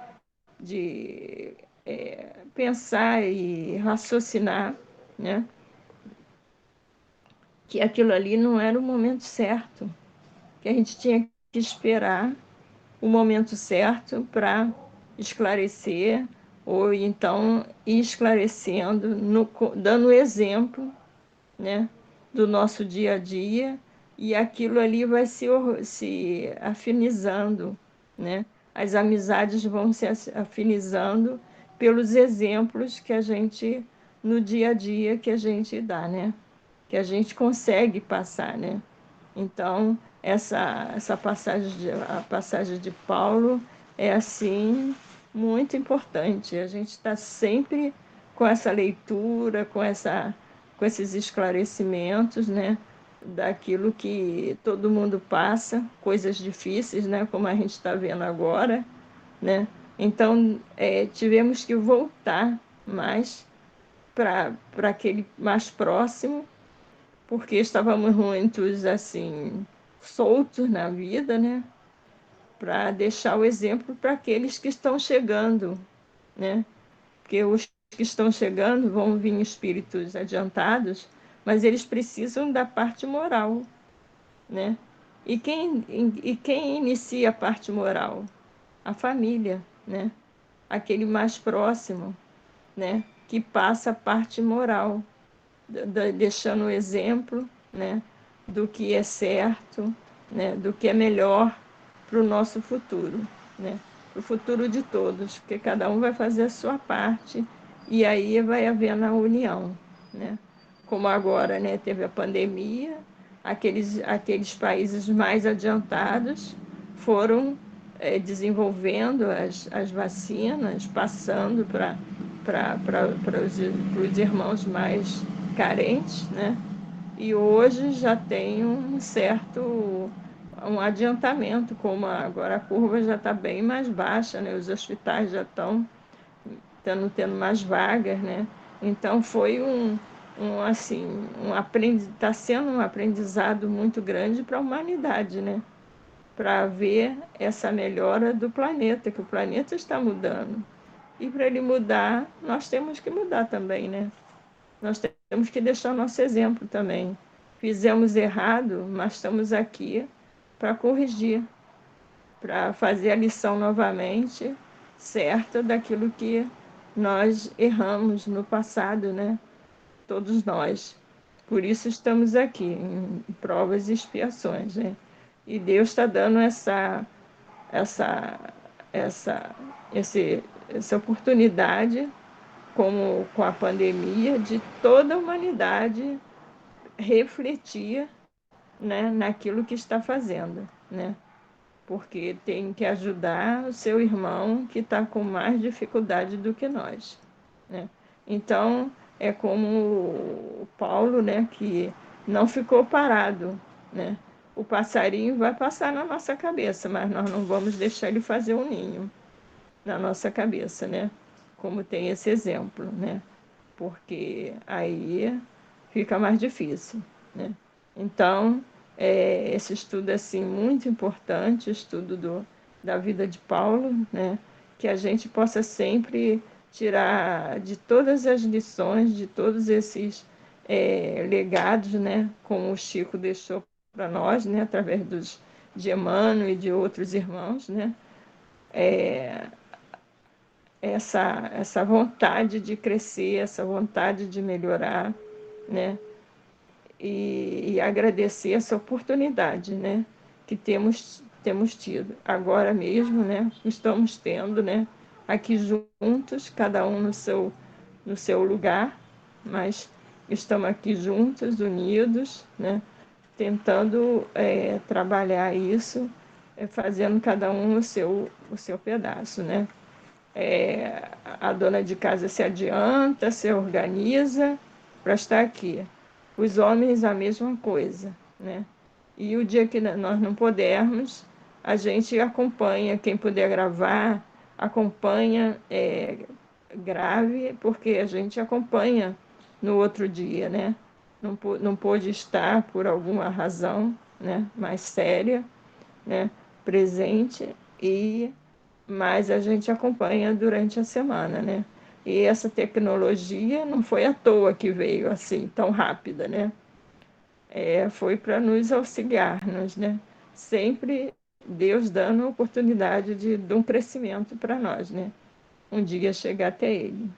pensar e raciocinar, né? Que aquilo ali não era o momento certo, que a gente tinha que esperar o momento certo para esclarecer, ou então ir esclarecendo, dando exemplo, né, do nosso dia a dia, e aquilo ali vai se afinizando, né? As amizades vão se afinizando pelos exemplos que a gente, no dia a dia, que a gente dá, né? Que a gente consegue passar, né? Então, essa passagem a passagem de Paulo é assim muito importante. A gente está sempre com essa leitura, com esses esclarecimentos, né? Daquilo que todo mundo passa, coisas difíceis, né? Como a gente está vendo agora, né? Então, tivemos que voltar mais para aquele mais próximo, porque estávamos muitos assim soltos na vida, né? Para deixar o exemplo para aqueles que estão chegando, né? Porque os que estão chegando vão vir espíritos adiantados, mas eles precisam da parte moral, né? E quem inicia a parte moral? A família, né? Aquele mais próximo, né? Que passa a parte moral, deixando o exemplo, né, do que é certo, né, do que é melhor para o nosso futuro, né, para o futuro de todos, porque cada um vai fazer a sua parte e aí vai havendo a união, né? Como agora, né, teve a pandemia, aqueles países mais adiantados foram desenvolvendo as vacinas, passando para os irmãos mais carentes, né? E hoje já tem um adiantamento, como agora a curva já está bem mais baixa, né? Os hospitais já estão tendo mais vagas, né? Então foi está sendo um aprendizado muito grande para a humanidade, né? Para ver essa melhora do planeta, que o planeta está mudando. E para ele mudar, nós temos que mudar também, né? Nós temos que deixar nosso exemplo também. Fizemos errado, mas estamos aqui para corrigir, para fazer a lição novamente certa daquilo que nós erramos no passado, né? Todos nós. Por isso estamos aqui, em provas e expiações, né? E Deus está dando essa, essa, essa oportunidade, como com a pandemia, de toda a humanidade refletir, né, naquilo que está fazendo, né? Porque tem que ajudar o seu irmão que está com mais dificuldade do que nós, né? Então, é como o Paulo, né, que não ficou parado, né? O passarinho vai passar na nossa cabeça, mas nós não vamos deixar ele fazer um ninho na nossa cabeça, né? Como tem esse exemplo, né? Porque aí fica mais difícil, né? Então, esse estudo é assim, muito importante, o estudo da vida de Paulo, né? Que a gente possa sempre tirar de todas as lições, de todos esses legados, né? Como o Chico deixou para nós, né? Através de Emmanuel e de outros irmãos, né? Essa vontade de crescer, essa vontade de melhorar, né? E agradecer essa oportunidade, né? Que temos tido agora mesmo, né? Estamos tendo, né? Aqui juntos, cada um no seu lugar, mas estamos aqui juntos, unidos, né? Tentando trabalhar isso, fazendo cada um o seu pedaço, né? A dona de casa se adianta, se organiza para estar aqui. Os homens, a mesma coisa, né? E o dia que nós não pudermos, a gente acompanha, quem puder gravar, acompanha, grave, porque a gente acompanha no outro dia, né? Não pôde estar por alguma razão, né, mais séria, né? presente e mais a gente acompanha durante a semana, né? E essa tecnologia não foi à toa que veio assim, tão rápida, né? Foi para nos auxiliar-nos, né? Sempre Deus dando oportunidade de um crescimento para nós, né? Um dia chegar até Ele.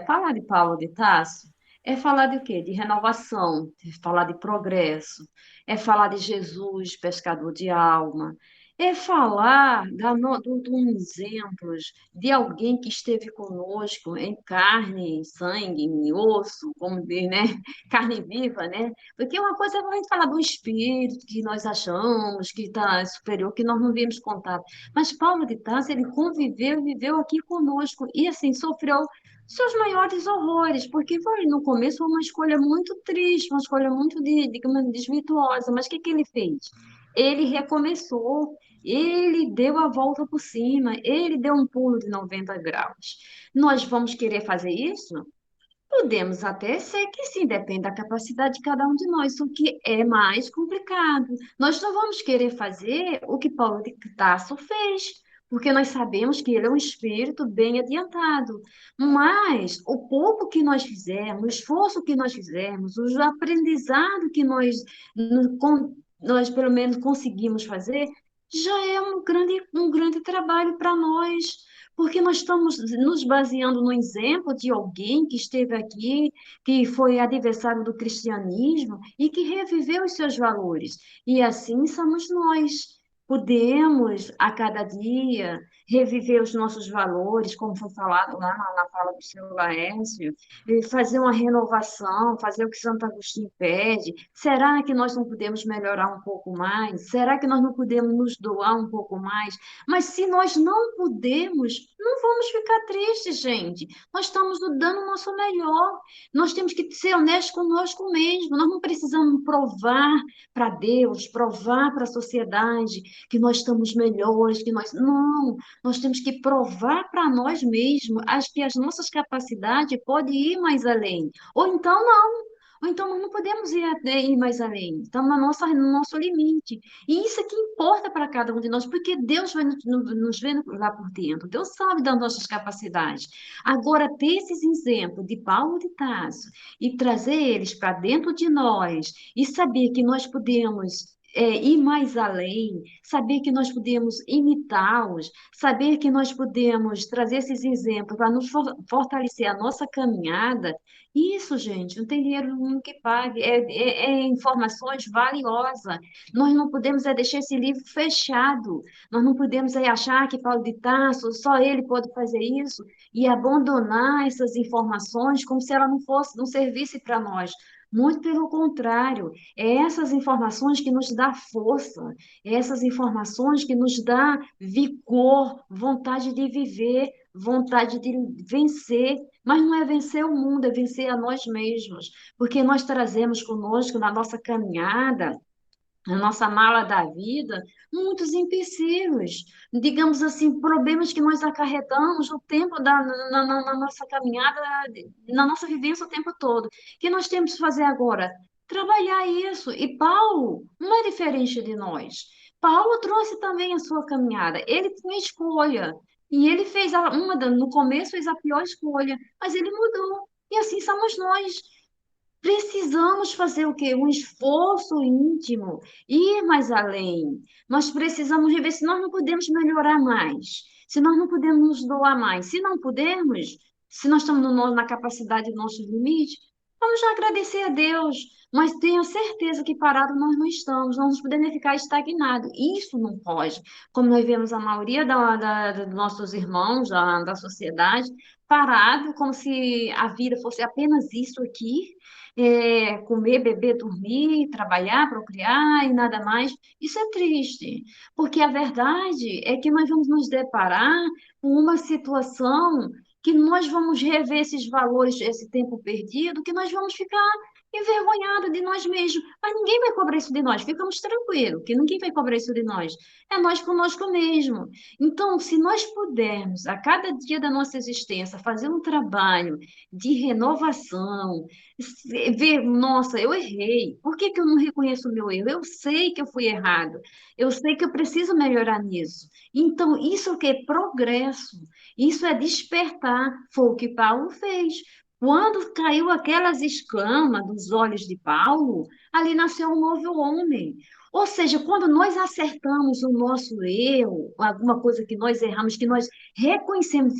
Falar de Paulo de Tarso é falar de quê? De renovação, é falar de progresso, é falar de Jesus, pescador de alma, é falar de um exemplos de alguém que esteve conosco em carne, em sangue, em osso, como diz, né? Carne viva, né? Porque uma coisa é a gente falar do espírito que nós achamos que está superior, que nós não vimos contato. Mas Paulo de Tarso, ele conviveu e viveu aqui conosco e assim sofreu seus maiores horrores, porque foi, no começo foi uma escolha muito triste, uma escolha muito, digamos, desvirtuosa, mas o que que ele fez? Ele recomeçou, ele deu a volta por cima, ele deu um pulo de 90 graus. Nós vamos querer fazer isso? Podemos até ser que sim, depende da capacidade de cada um de nós, o que é mais complicado. Nós não vamos querer fazer o que Paulo de Tarso fez, porque nós sabemos que ele é um espírito bem adiantado. Mas o pouco que nós fizermos, o esforço que nós fizermos, o aprendizado que nós pelo menos conseguimos fazer, já é um grande trabalho para nós. Porque nós estamos nos baseando no exemplo de alguém que esteve aqui, que foi adversário do cristianismo e que reviveu os seus valores. E assim somos nós. Podemos, a cada dia, reviver os nossos valores, como foi falado lá na fala do seu Laércio, e fazer uma renovação, fazer o que Santo Agostinho pede. Será que nós não podemos melhorar um pouco mais? Será que nós não podemos nos doar um pouco mais? Mas se nós não podemos, não vamos ficar tristes, gente. Nós estamos dando o nosso melhor. Nós temos que ser honestos conosco mesmo. Nós não precisamos provar para Deus, provar para a sociedade que nós estamos melhores, que nós. Não, nós temos que provar para nós mesmos que as nossas capacidades podem ir mais além. Ou então não. Ou então nós não podemos ir mais além. Estamos no nosso limite. E isso é que importa para cada um de nós, porque Deus vai nos vendo lá por dentro. Deus sabe das nossas capacidades. Agora, ter esses exemplos de Paulo de Tarso e trazer eles para dentro de nós e saber que nós podemos ir mais além, saber que nós podemos imitá-los, saber que nós podemos trazer esses exemplos para nos fortalecer a nossa caminhada. Isso, gente, não tem dinheiro nenhum que pague, é informações valiosas. Nós não podemos deixar esse livro fechado. Nós não podemos achar que Paulo de Tarso, só ele pode fazer isso e abandonar essas informações como se ela não servisse para nós. Muito pelo contrário, é essas informações que nos dá força, é essas informações que nos dá vigor, vontade de viver, vontade de vencer. Mas não é vencer o mundo, é vencer a nós mesmos, porque nós trazemos conosco na nossa caminhada, na nossa mala da vida, muitos empecilhos, digamos assim, problemas que nós acarretamos no tempo na nossa caminhada, na nossa vivência o tempo todo. O que nós temos que fazer agora? Trabalhar isso. E Paulo não é diferente de nós. Paulo trouxe também a sua caminhada. Ele tinha escolha. E ele fez no começo fez a pior escolha, mas ele mudou. E assim somos nós. Precisamos fazer o quê? Um esforço íntimo, ir mais além. Nós precisamos rever se nós não podemos melhorar mais, se nós não podemos nos doar mais. Se não pudermos, se nós estamos na capacidade do nosso limite, vamos já agradecer a Deus. Mas tenha certeza que parado nós não estamos, não podemos ficar estagnados. Isso não pode. Como nós vemos a maioria dos nossos irmãos da sociedade, parado, como se a vida fosse apenas isso aqui, comer, beber, dormir, trabalhar, procriar e nada mais. Isso é triste, porque a verdade é que nós vamos nos deparar com uma situação que nós vamos rever esses valores, esse tempo perdido, que nós vamos ficar envergonhado de nós mesmos. Mas ninguém vai cobrar isso de nós, ficamos tranquilos, que ninguém vai cobrar isso de nós. É nós conosco mesmo. Então, se nós pudermos, a cada dia da nossa existência, fazer um trabalho de renovação, ver, nossa, eu errei. Por que que eu não reconheço o meu erro? Eu sei que eu fui errado. Eu sei que eu preciso melhorar nisso. Então, isso é o que é progresso. Isso é despertar. Foi o que Paulo fez. Quando caiu aquelas escamas dos olhos de Paulo, ali nasceu um novo homem. Ou seja, quando nós acertamos o nosso erro, alguma coisa que nós erramos, que nós reconhecemos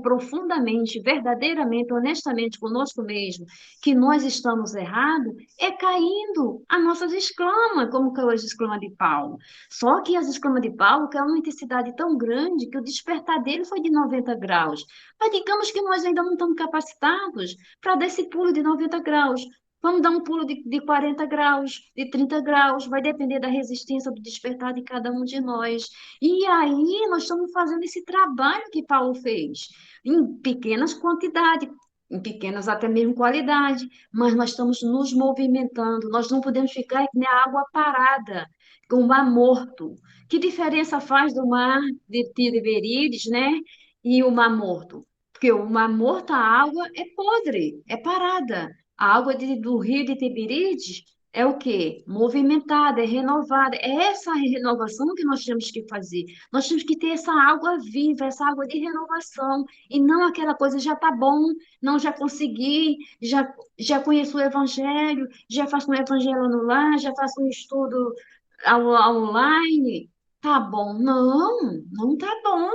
profundamente, verdadeiramente, honestamente conosco mesmo, que nós estamos errados, é caindo as nossas escamas, como caiu as escamas de Paulo. Só que as escamas de Paulo caiu uma intensidade tão grande que o despertar dele foi de 90 graus. Mas digamos que nós ainda não estamos capacitados para dar esse pulo de 90 graus. Vamos dar um pulo de 40 graus, de 30 graus, vai depender da resistência do despertar de cada um de nós. E aí nós estamos fazendo esse trabalho que Paulo fez, em pequenas quantidades, em pequenas até mesmo qualidade, mas nós estamos nos movimentando, nós não podemos ficar que nem a água parada, com o mar morto. Que diferença faz do mar de Tiberíades, né? E o mar morto? Porque o mar morto, a água é podre, é parada. A água do rio de Tiberíades é o quê? Movimentada, é renovada. É essa renovação que nós temos que fazer. Nós temos que ter essa água viva, essa água de renovação, e não aquela coisa, já está bom, não, já consegui, já conheço o evangelho, já faço um evangelho no lar, já faço um estudo online. Tá bom. Não, não tá bom.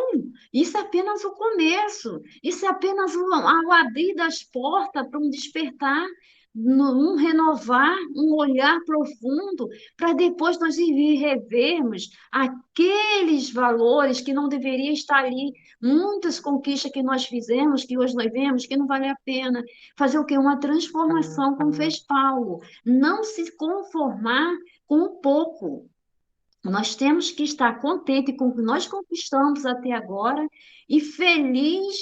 Isso é apenas o começo. Isso é apenas o abrir das portas para um despertar, um renovar, um olhar profundo, para depois nós revermos aqueles valores que não deveriam estar ali. Muitas conquistas que nós fizemos, que hoje nós vemos que não vale a pena. Fazer o quê? Uma transformação, como fez Paulo. Não se conformar com o pouco. Nós temos que estar contente com o que nós conquistamos até agora e feliz,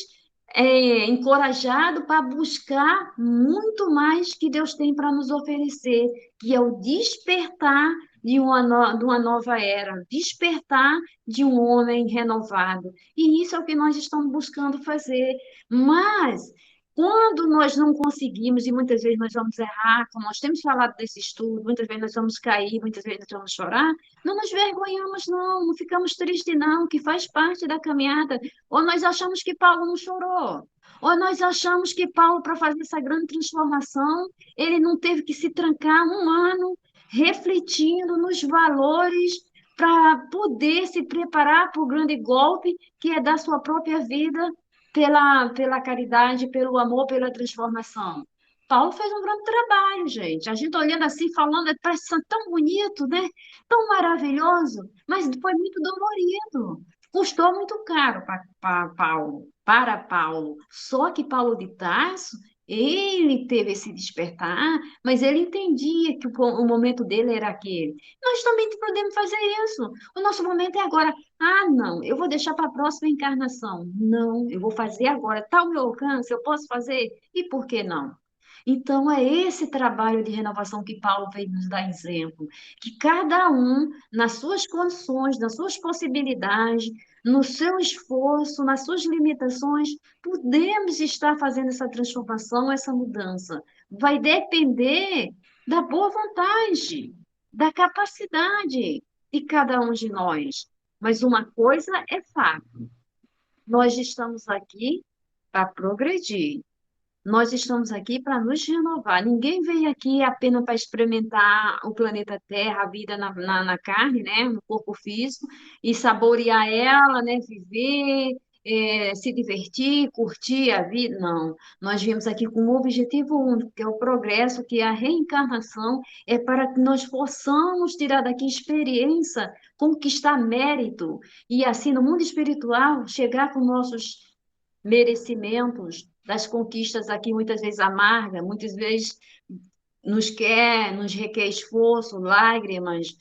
encorajado para buscar muito mais que Deus tem para nos oferecer, que é o despertar de uma nova era, despertar de um homem renovado. E isso é o que nós estamos buscando fazer. Mas quando nós não conseguimos, e muitas vezes nós vamos errar, como nós temos falado desse estudo, muitas vezes nós vamos cair, muitas vezes nós vamos chorar, não nos vergonhamos, não, não ficamos tristes, não, que faz parte da caminhada. Ou nós achamos que Paulo não chorou, ou nós achamos que Paulo, para fazer essa grande transformação, ele não teve que se trancar um ano refletindo nos valores para poder se preparar para o grande golpe que é dar sua própria vida pela caridade, pelo amor, pela transformação. Paulo fez um grande trabalho, gente. A gente olhando assim, falando, parece ser tão bonito, né? Tão maravilhoso, mas foi muito dolorido. Custou muito caro para Paulo, para Paulo. Só que Paulo de Tarso, ele teve esse despertar, mas ele entendia que o momento dele era aquele. Nós também podemos fazer isso. O nosso momento é agora. Ah, não, eu vou deixar para a próxima encarnação. Não, eu vou fazer agora. Está ao meu alcance, eu posso fazer? E por que não? Então, é esse trabalho de renovação que Paulo veio nos dar exemplo, que cada um, nas suas condições, nas suas possibilidades, no seu esforço, nas suas limitações, podemos estar fazendo essa transformação, essa mudança. Vai depender da boa vontade, da capacidade de cada um de nós. Mas uma coisa é fato: nós estamos aqui para progredir. Nós estamos aqui para nos renovar. Ninguém veio aqui apenas para experimentar o planeta Terra, a vida na carne, né? No corpo físico, e saborear ela, né? Viver, se divertir, curtir a vida. Não. Nós viemos aqui com um objetivo único, que é o progresso, que é a reencarnação, é para que nós possamos tirar daqui experiência, conquistar mérito, e assim, no mundo espiritual, chegar com nossos merecimentos das conquistas aqui, muitas vezes amarga, muitas vezes nos requer esforço, lágrimas,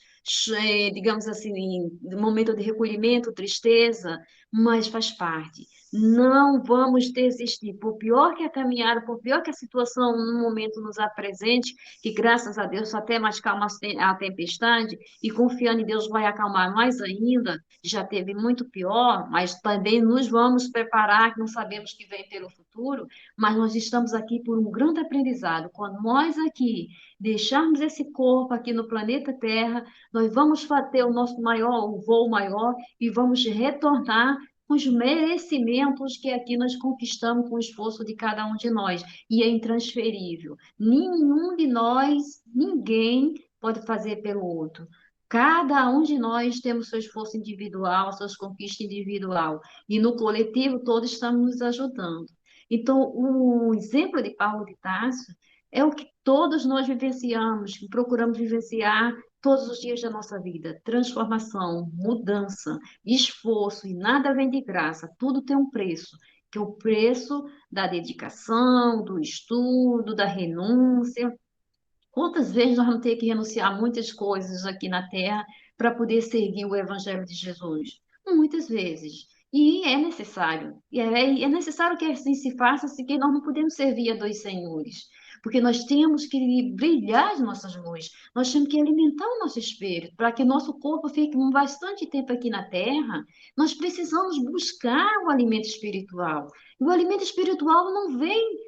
digamos assim, em momento de recolhimento, tristeza, mas faz parte. Não vamos desistir, por pior que a caminhada, por pior que a situação no momento nos apresente, que graças a Deus até mais calma a tempestade, e confiando em Deus vai acalmar mais ainda, já teve muito pior, mas também nos vamos preparar, que não sabemos o que vem pelo futuro, mas nós estamos aqui por um grande aprendizado. Quando nós aqui deixarmos esse corpo aqui no planeta Terra, nós vamos ter o nosso maior, o voo maior, e vamos retornar com os merecimentos que aqui nós conquistamos com o esforço de cada um de nós. E é intransferível. Nenhum de nós, ninguém pode fazer pelo outro. Cada um de nós temos seu esforço individual, suas conquistas individual. E no coletivo todos estamos nos ajudando. Então, o exemplo de Paulo de Tarso é o que todos nós vivenciamos, que procuramos vivenciar todos os dias da nossa vida. Transformação, mudança, esforço, e nada vem de graça, tudo tem um preço, que é o preço da dedicação, do estudo, da renúncia. Quantas vezes nós vamos ter que renunciar a muitas coisas aqui na Terra para poder seguir o Evangelho de Jesus? Muitas vezes. E é necessário. E é necessário que assim se faça, porque nós não podemos servir a dois senhores. Porque nós temos que brilhar as nossas luzes. Nós temos que alimentar o nosso espírito. Para que nosso corpo fique bastante tempo aqui na Terra, nós precisamos buscar o alimento espiritual. E o alimento espiritual não vem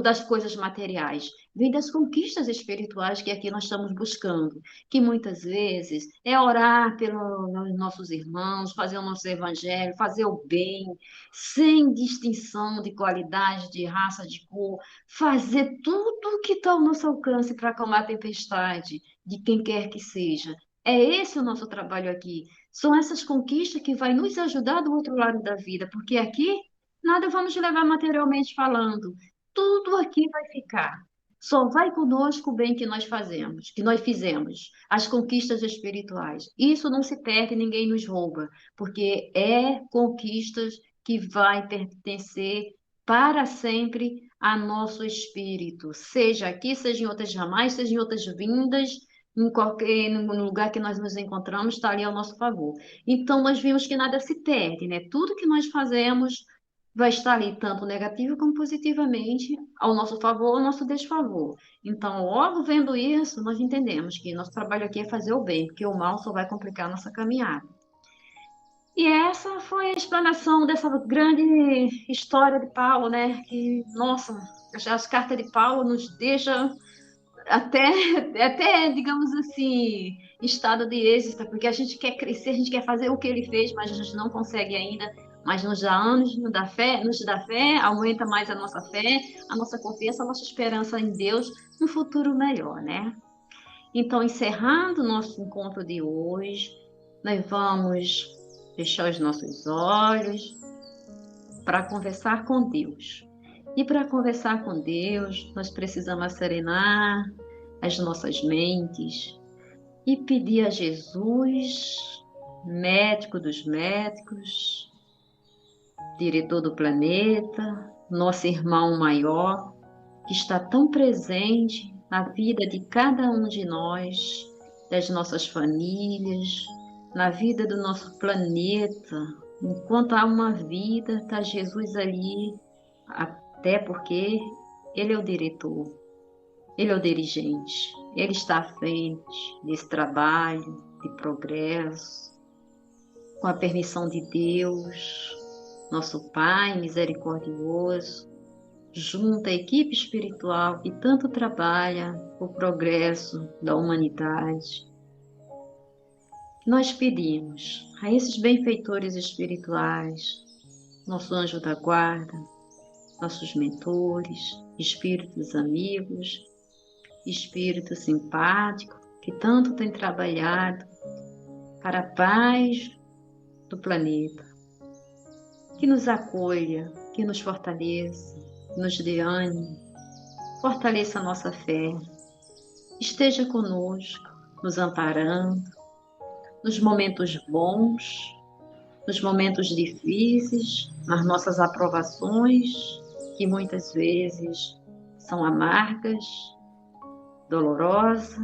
das coisas materiais, vem das conquistas espirituais que aqui nós estamos buscando, que muitas vezes é orar pelos nossos irmãos, fazer o nosso evangelho, fazer o bem, sem distinção de qualidade, de raça, de cor, fazer tudo o que está ao nosso alcance para acalmar a tempestade, de quem quer que seja. É esse o nosso trabalho aqui. São essas conquistas que vai nos ajudar do outro lado da vida, porque aqui nada vamos levar materialmente falando. Tudo aqui vai ficar. Só vai conosco o bem que nós fazemos, que nós fizemos, as conquistas espirituais. Isso não se perde, ninguém nos rouba, porque é conquistas que vai pertencer para sempre a nosso espírito, seja aqui, seja em outras jamais, seja em outras vindas, em qualquer no lugar que nós nos encontramos, está ali ao nosso favor. Então, nós vimos que nada se perde, né? Tudo que nós fazemos vai estar ali, tanto negativo como positivamente, ao nosso favor ou ao nosso desfavor. Então, logo vendo isso, nós entendemos que nosso trabalho aqui é fazer o bem, porque o mal só vai complicar a nossa caminhada. E essa foi a explanação dessa grande história de Paulo, né? Que, nossa, as cartas de Paulo nos deixam até, digamos assim, em estado de êxito, porque a gente quer crescer, a gente quer fazer o que ele fez, mas a gente não consegue ainda. Mas nos dá anos, nos dá fé, aumenta mais a nossa fé, a nossa confiança, a nossa esperança em Deus, no futuro melhor, né? Então, encerrando o nosso encontro de hoje, nós vamos fechar os nossos olhos para conversar com Deus. E para conversar com Deus, nós precisamos serenar as nossas mentes e pedir a Jesus, médico dos médicos, diretor do planeta, nosso irmão maior, que está tão presente na vida de cada um de nós, das nossas famílias, na vida do nosso planeta. Enquanto há uma vida, está Jesus ali, até porque Ele é o diretor, Ele é o dirigente, Ele está à frente desse trabalho de progresso, com a permissão de Deus, nosso Pai misericordioso, junto à equipe espiritual que tanto trabalha o progresso da humanidade. Nós pedimos a esses benfeitores espirituais, nosso anjo da guarda, nossos mentores, espíritos amigos, espírito simpático, que tanto tem trabalhado para a paz do planeta, que nos acolha, que nos fortaleça, que nos dê ânimo, fortaleça a nossa fé, esteja conosco, nos amparando, nos momentos bons, nos momentos difíceis, nas nossas aprovações, que muitas vezes são amargas, dolorosas,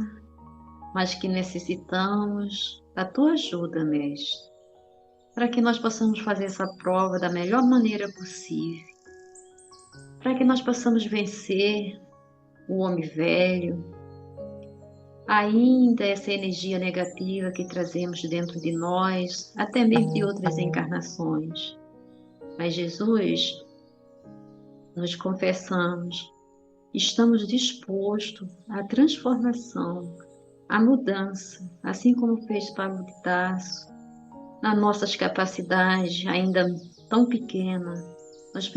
mas que necessitamos da tua ajuda, Mestre, para que nós possamos fazer essa prova da melhor maneira possível, para que nós possamos vencer o homem velho, ainda essa energia negativa que trazemos dentro de nós, até mesmo de outras encarnações. Mas Jesus, nos confessamos, estamos dispostos à transformação, à mudança, assim como fez Paulo de Tarso, nas nossas capacidades ainda tão pequenas. Nós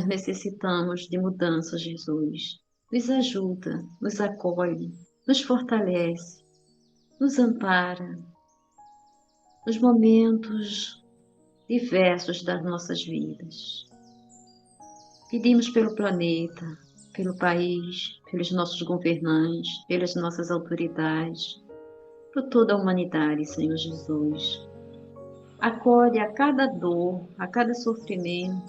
necessitamos de mudança, Jesus. Nos ajuda, nos acolhe, nos fortalece, nos ampara nos momentos diversos das nossas vidas. Pedimos pelo planeta, pelo país, pelos nossos governantes, pelas nossas autoridades, por toda a humanidade, Senhor Jesus. Acolhe a cada dor, a cada sofrimento,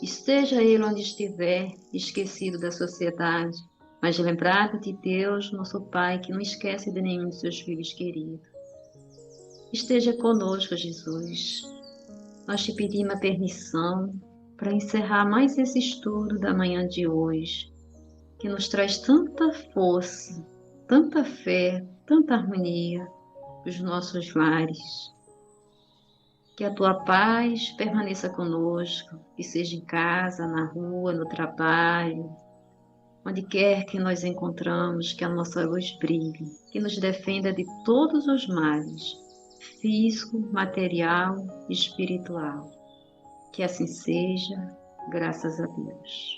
esteja ele onde estiver, esquecido da sociedade, mas lembrado de Deus, nosso Pai, que não esquece de nenhum de seus filhos queridos. Esteja conosco, Jesus. Nós te pedimos a permissão para encerrar mais esse estudo da manhã de hoje, que nos traz tanta força, tanta fé, tanta harmonia para os nossos lares. Que a tua paz permaneça conosco, que seja em casa, na rua, no trabalho, onde quer que nós encontramos, que a nossa luz brilhe, que nos defenda de todos os males, físico, material e espiritual. Que assim seja, graças a Deus.